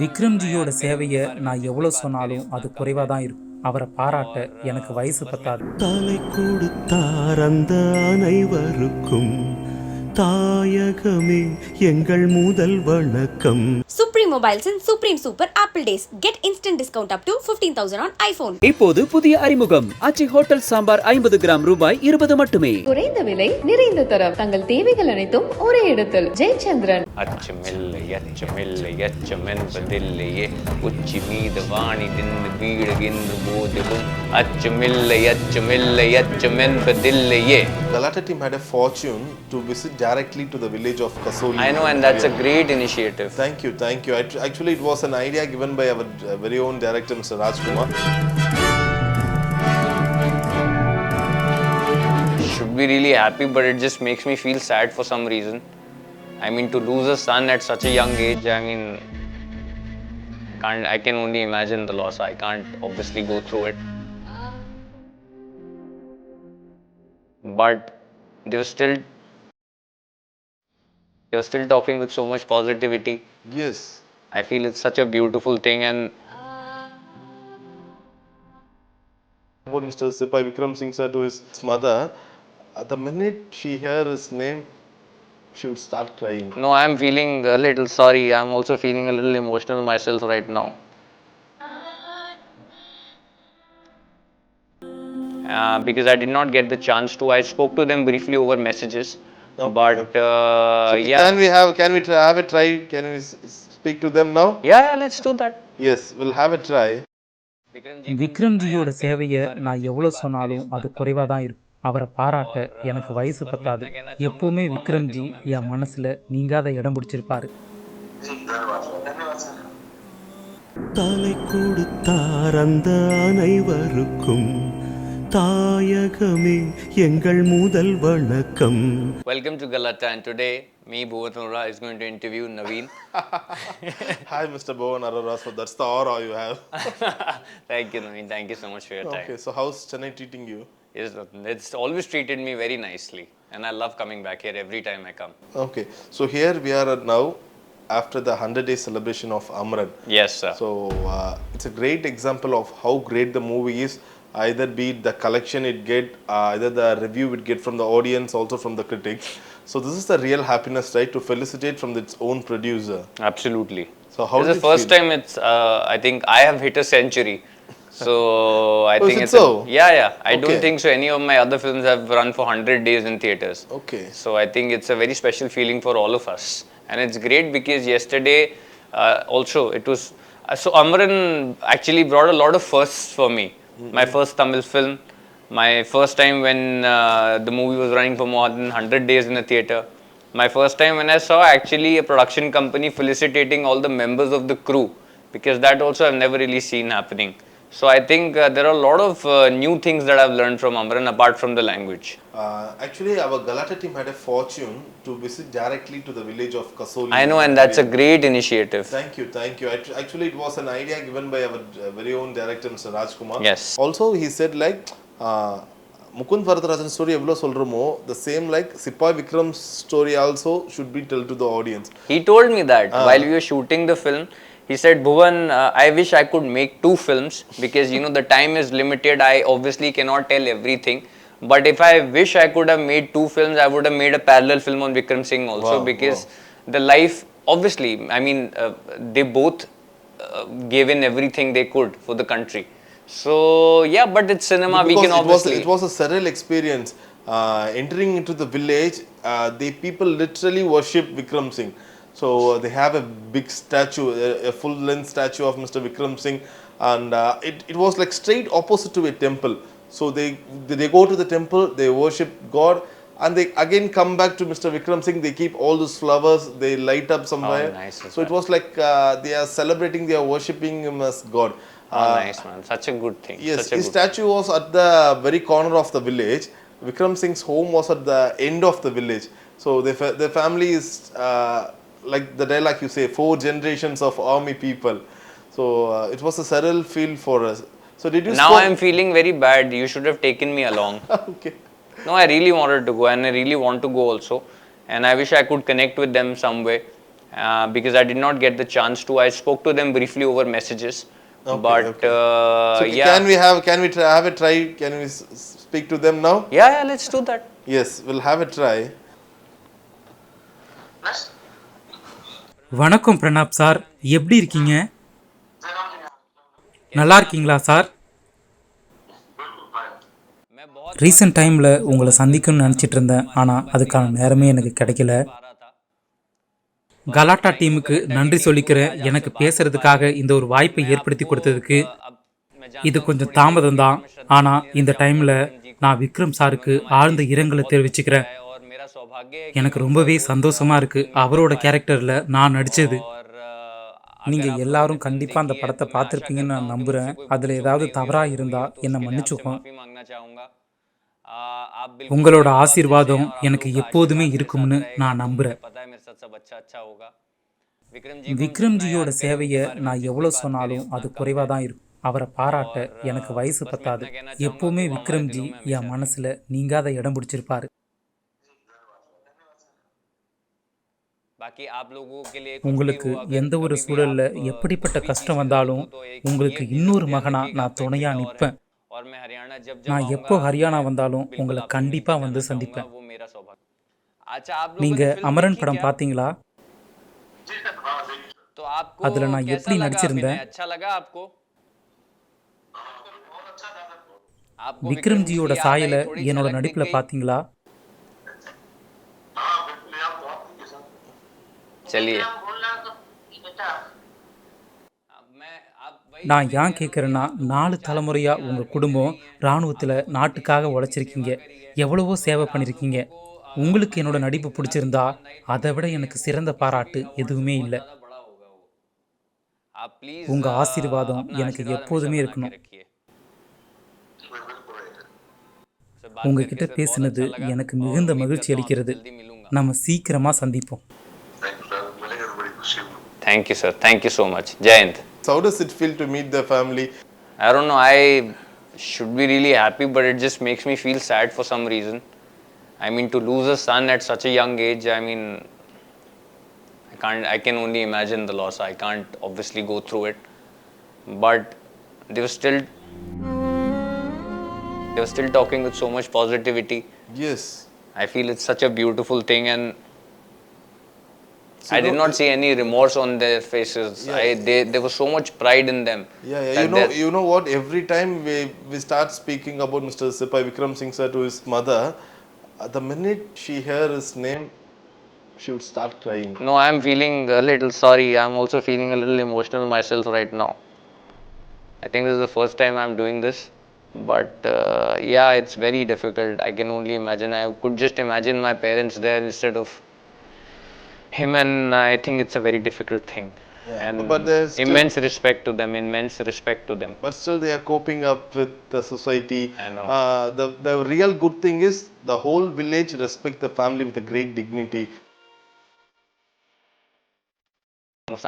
விக்ரம்ஜியோட சேவையை நான் எவ்வளோ சொன்னாலும் அது குறைவாக தான் இருக்கும். அவரை பாராட்ட எனக்கு வயசு பத்தாது. தலை கொடுத்தார் அந்த அனைவருக்கும் தாயகமே எங்கள் முதல் வணக்கம். Supreme Mobiles and Supreme Super Apple Days. Get instant discount up to 15,000 on iPhone. இப்போது புதிய அறிமுகம் ஆச்சி ஹோட்டல் சாம்பார் 50 கிராம் ரூபாய் 20 மட்டுமே. குறைந்த விலை நிறைந்த தரம், தங்கள் தேவைகள் அனைத்தும் ஒரே இடத்தில். ஜெயச்சந்திரன். அச்சமில்லையே உச்சி மீது வாணி நின்று வீடுகின்ற போதிலும் அச்சமென்பதில்லையே. Galatta team had a fortune to visit directly to the village of Kasoli. I know, and that's a great initiative. Thank you. Actually, it was an idea given by our very own director, Mr. Rajkumar. Should be really happy, but it just makes me feel sad for some reason. I mean, to lose a son at such a young age, I mean, I can only imagine the loss. I can't obviously go through it. But they were still talking with so much positivity. Yes. I feel it's such a beautiful thing, and what Mr. Sipai Vikram Singh said to his mother, at the minute she hears his name, she would start crying. no, I'm feeling a little sorry. I'm also feeling a little emotional myself right now. Because I did not get the chance to. I spoke to them briefly over messages, but So yeah. Can we have a try? Can we speak to them now? Yeah, let's do that. Yes, we'll have a try. விக்ரம்ஜியோட சேவையை நான் எவ்வளோ சொன்னாலும் அது குறைவாக தான் இருக்கும். அவரை பாராட்ட எனக்கு வயசு பத்தாது. எப்பவுமே விக்ரம்ஜி என் மனசுல நீங்காத இடம் பிடிச்சிருப்பாரு. தலை கொடுத்தார் அந்த அனைவருக்கும் தாயகமே எங்கள் முதல் வணக்கம். Welcome to Galatta, and today me, Bhuvan Arora, is going to interview Naveen. Hi, Mr. Bhuvan Arora. So that's the aura you have. Thank you, Naveen. Thank you so much for your time. Okay, so how's Chennai treating you? It's always treated me very nicely, and I love coming back here every time I come. Okay, so here we are now after the 100-day celebration of Amaran. Yes, sir. So it's a great example of how great the movie is. Either be it the collection it get, either the review it get from the audience, also from the critics. So this is the real happiness, right? To felicitate from its own producer. Absolutely. So how This did is the it first feel? time it's. I think I have hit a century. So I Oh, think is it it's. so? Yeah. I don't Okay. think so. Any of my other films have run for 100 days in theaters. Okay. So I think it's a very special feeling for all of us, and it's great because yesterday also it was. So Amaran actually brought a lot of firsts for me. My first Tamil film, my first time when the movie was running for more than 100 days in the theatre, my first time when I saw actually a production company felicitating all the members of the crew, because that also I've never really seen happening. So I think there are a lot of new things that I've learned from Amaran apart from the language. Actually, our Galatta team had a fortune to visit directly to the village of Kasoli. I know, and that's a great initiative. Thank you. Actually, it was an idea given by our very own director, Mr. Rajkumar. Yes. Also, he said like, Mukund Varadarajan story evlo solromo, the same like Sipai Vikram's story also should be told to the audience. He told me that while we were shooting the film. He said, Bhuvan, I wish I could make 2 films because the time is limited. I obviously cannot tell everything. But if I wish I could have made 2 films, I would have made a parallel film on Vikram Singh also. Because the life, obviously, I mean, they both gave in everything they could for the country. So, yeah, but it's cinema. Because we can obviously. It was a surreal experience. Entering into the village, the people literally worship Vikram Singh. So they have a big statue, a full-length statue of Mr. Vikram Singh, and it was like straight opposite to a temple. So they go to the temple, they worship God, and they again come back to Mr. Vikram Singh. They keep all those flowers, they light up somewhere. Oh, nice. So it was like they are celebrating, they are worshipping him as God. Nice, man. Such a good thing. Yes, his statue was at the very corner of the village. Vikram Singh's home was at the end of the village. So their family is like the dialogue you say, 4 generations of army people. So it was a surreal feel for us. So did you? Now I'm feeling very bad. You should have taken me along. Okay. No, I really wanted to go, and I really want to go also. And I wish I could connect with them some way. because I did not get the chance to. I spoke to them briefly over messages. Okay, But okay. So yeah. can we have a try? Can we speak to them now? Yeah, let's do that. Yes, we'll have a try. வணக்கம் Pranab sir, எப்படி இருக்கீங்க? நல்லா இருக்கீங்களா sir? Recent டைமில் உங்களை சந்திக்கணும்னு நினச்சிட்டு இருந்தேன், ஆனால் அதுக்கான நேரமே எனக்கு கிடைக்கல. கலாட்டா டீமுக்கு நன்றி சொல்லிக்கிறேன், எனக்கு பேசுறதுக்காக இந்த ஒரு வாய்ப்பை ஏற்படுத்தி கொடுத்ததுக்கு. இது கொஞ்சம் தாமதம் தான், ஆனால் இந்த டைமில் நான் விக்ரம் சாருக்கு ஆழ்ந்த இரங்கலை தெரிவிச்சுக்கிறேன். எனக்கு ரொம்பவே சந்தோஷமாக இருக்குது அவரோட கேரக்டரில் நான் நடித்தது. நீங்கள் எல்லாரும் கண்டிப்பாக அந்த படத்தை பார்த்துருப்பீங்கன்னு நான் நம்புகிறேன். அதில் ஏதாவது தவறாக இருந்தால் என்னை மன்னிச்சுக்கோங்க. உங்களோட ஆசீர்வாதம் எனக்கு எப்போதுமே இருக்கும்னு நான் நம்புகிறேன். விக்ரம்ஜியோட சேவையை நான் எவ்வளோ சொன்னாலும் அது குறைவாக தான் இருக்கும். அவரை பாராட்ட எனக்கு வயசு பத்தாது. எப்போவுமே விக்ரம்ஜி என் மனசில் நீங்காத இடம் பிடிச்சிருப்பாரு. உங்களுக்கு எந்த ஒரு சூழல்ல எப்படிப்பட்ட கஷ்டம் வந்தாலும் உங்களுக்கு இன்னொரு மகனா நான் துணையா நிற்பேன். நான் எப்போ ஹரியானா வந்தாலும் உங்களை கண்டிப்பா வந்து சந்திப்பேன். நீங்க அமரன் படம் பார்த்தீங்களா? அதுல நான் எப்படி நடிச்சிருந்தேன்? விக்ரம்ஜியோட சாயலை என்னோட நடிப்புல பார்த்தீங்களா? நான் ஏன் கேட்குறேன்னா, 4 தலைமுறையாக உங்கள் குடும்பம் இராணுவத்தில் நாட்டுக்காக உழைச்சிருக்கீங்க, எவ்வளவோ சேவை பண்ணியிருக்கீங்க. உங்களுக்கு என்னோட நடிப்பு பிடிச்சிருந்தா அதை விட எனக்கு சிறந்த பாராட்டு எதுவுமே இல்லை. உங்கள் ஆசீர்வாதம் எனக்கு எப்போதுமே இருக்கணும். உங்ககிட்ட பேசினது எனக்கு மிகுந்த மகிழ்ச்சி அளிக்கிறது. நம்ம சீக்கிரமாக சந்திப்போம். Thank you, sir. Thank you so much. Jai Hind. So how does it feel to meet the family? I don't know. I should be really happy, but it just makes me feel sad for some reason. I mean, to lose a son at such a young age, I mean, I can only imagine the loss. I can't obviously go through it. But they were still talking with so much positivity. Yes. I feel it's such a beautiful thing, and I did not see any remorse on their faces. Yeah. There was so much pride in them. Yeah. You know what? Every time we start speaking about Mr. Sipai Vikram Singh sir to his mother, the minute she hears his name, she would start crying. No, I'm feeling a little sorry. I'm also feeling a little emotional myself right now. I think this is the first time I'm doing this. But yeah, it's very difficult. I can only imagine. I could just imagine my parents there instead of him, and I think it's a very difficult thing. Yeah, and but there's immense respect to them. Immense respect to them. But still, they are coping up with the society. I know. The real good thing is the whole village respect the family with a great dignity.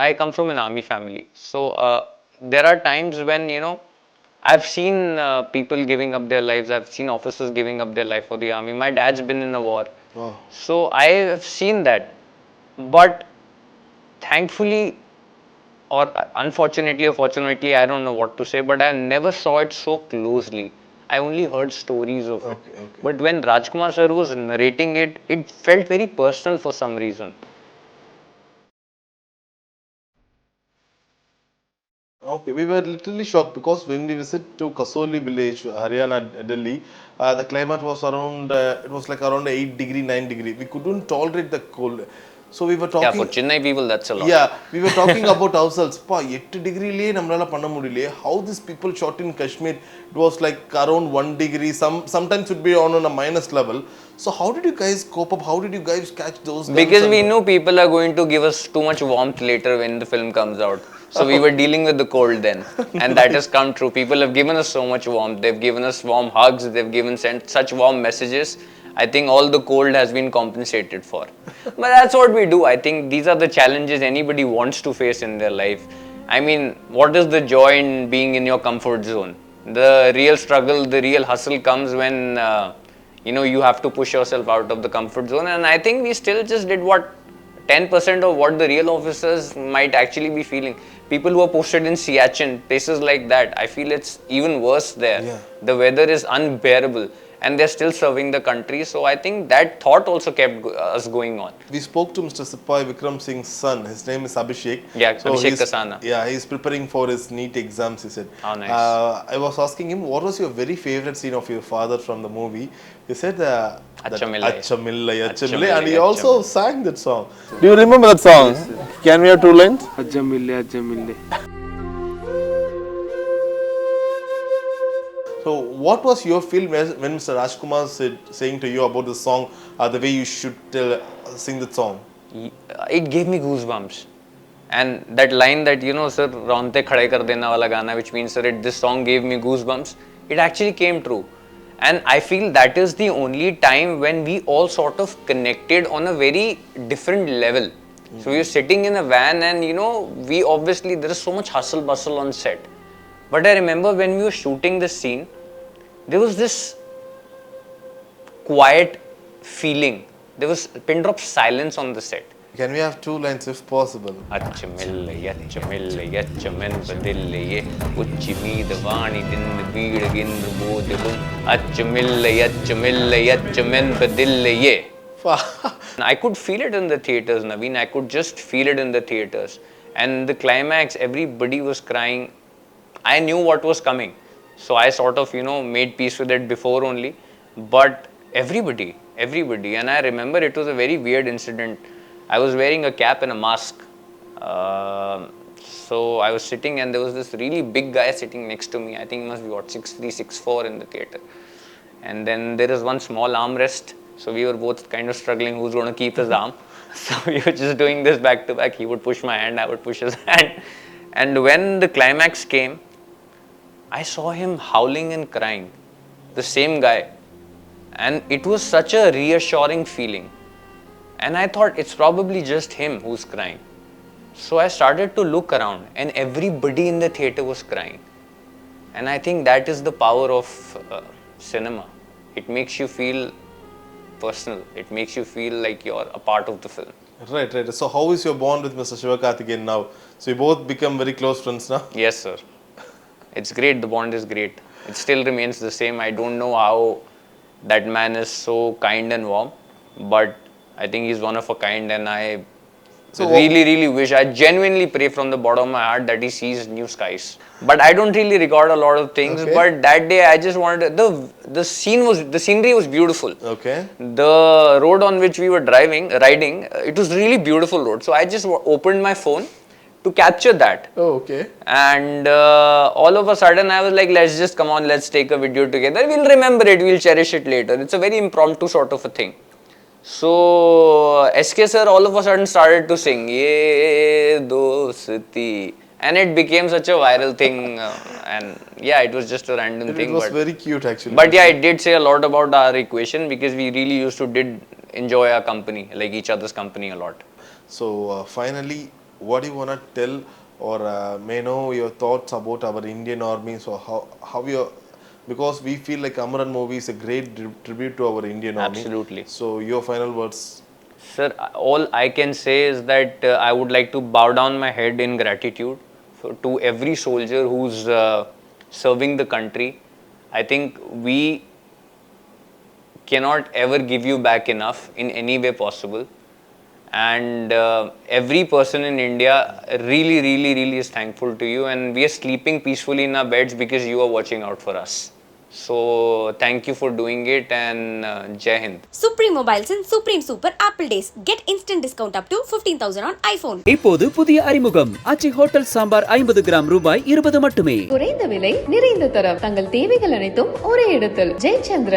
I come from an army family, so there are times when I've seen people giving up their lives. I've seen officers giving up their life for the army. My dad's been in a war, so I have seen that. But thankfully, or unfortunately or fortunately, I don't know what to say, but I never saw it so closely. I only heard stories of it. But when Rajkumar sir was narrating it, it felt very personal for some reason. Okay, we were literally shocked because when we visit to Kasoli village, Haryana, Delhi, the climate was around, it was like around 8 degree, 9 degree. We couldn't tolerate the cold. So we were talking. Yeah, for Chennai people, that's a lot. Yeah, we were talking about ourselves. Pa, 8 degree le namrala panna mudile. How these people shot in Kashmir? It was like around 1 degree. Sometimes it would be on a minus level. So how did you guys cope up? How did you guys catch those guns? Because we knew people are going to give us too much warmth later when the film comes out. So we were dealing with the cold then, and that has come true. People have given us so much warmth. They've given us warm hugs. They've sent such warm messages. I think all the cold has been compensated for. But that's what we do. I think these are the challenges anybody wants to face in their life. I mean, what is the joy in being in your comfort zone? The real struggle, the real hustle comes when you have to push yourself out of the comfort zone. And I think we still just did what 10% of what the real officers might actually be feeling. People who are posted in Siachen, places like that, I feel it's even worse there. Yeah. The weather is unbearable and they're still serving the country. So I think that thought also kept us going on. We spoke to Mr. Sipai Vikram Singh's son. His name is Abhishek. Yeah, Abhishek Kasana. Yeah, he's preparing for his NEET exams, he said. How nice. I was asking him, what was your very favorite scene of your father from the movie? He said, Achamillai. Achamillai, Achamillai. Achamillai, And he also Achamillai. sang that song. Do you remember that song? Can we have 2 lines? So, what was your feel when Mr. Rajkumar said, saying to you about the song, the way you should sing the song? It gave me goosebumps. And that line that, you know, sir, Ronte khade kar dena wala gana, which means, sir, this song gave me goosebumps, it actually came true. And I feel that is the only time when we all sort of connected on a very different level. So we were sitting in a van and, you know, we obviously, there is so much hustle bustle on set. But I remember when we were shooting this scene, there was this quiet feeling. There was a pin drop silence on the set. Can we have 2 lines if possible? Achamillai, achamen badillaiye, uchimid vaani din beedagindra bodhilum, achamillai, achamen badillaiye. I could feel it in the theaters, Naveen. I could just feel it in the theaters. And the climax, everybody was crying. I knew what was coming. So I sort of, you know, made peace with it before only. But everybody. And I remember it was a very weird incident. I was wearing a cap and a mask. So I was sitting and there was this really big guy sitting next to me. I think he must be what, 6'3", 6'4" in the theater. And then there is one small armrest. So we were both kind of struggling who's going to keep his arm. So we were just doing this back to back. He would push my hand, I would push his hand. And when the climax came, I saw him howling and crying. The same guy. And it was such a reassuring feeling. And I thought it's probably just him who's crying. So I started to look around and everybody in the theater was crying. And I think that is the power of cinema. It makes you feel personal. It makes you feel like you're a part of the film. Right. So how is your bond with Mr. Sivakarthikeyan now? So you both become very close friends now? Yes, sir. It's great. The bond is great. It still remains the same. I don't know how that man is so kind and warm, but I think he's one of a kind, and I really wish, I genuinely pray from the bottom of my heart that he sees new skies. But I don't really record a lot of things, but that day I just wanted, the scenery was beautiful. Okay. The road on which we were riding, it was really beautiful road. So I just opened my phone to capture that. Oh, okay. And all of a sudden I was like, let's take a video together. We'll remember it, we'll cherish it later. It's a very impromptu sort of a thing. So SK sir all of a sudden started to sing, Ye Dosti. And it became such a viral thing. And yeah, it was just a random thing. It was very cute actually. But yeah, it did say a lot about our equation because we really did enjoy our company, like each other's company a lot. So finally, what do you want to tell or may know your thoughts about our Indian army? So how you, because we feel like Amaran movie is a great tribute to our Indian army. Absolutely. So your final words. Sir, all I can say is that I would like to bow down my head in gratitude to every soldier who's serving the country. I think we cannot ever give you back enough in any way possible. And every person in India really is thankful to you, and we are sleeping peacefully in our beds because you are watching out for us. So thank you for doing it, and Jai Hind. Supreme Mobiles and Supreme Super Apple Days. Get instant discount up to 15,000 on iPhone. இப்போது புதிய அறிமுகம் ஆச்சி hotel sambar 50 gram ரூபாய் 20 மட்டுமே. குறைந்த விலை நிறைந்த தரம் தங்கள் தேவைகள் அனைத்தும் ஒரே இடத்தில் ஜெயச்சந்திரன்.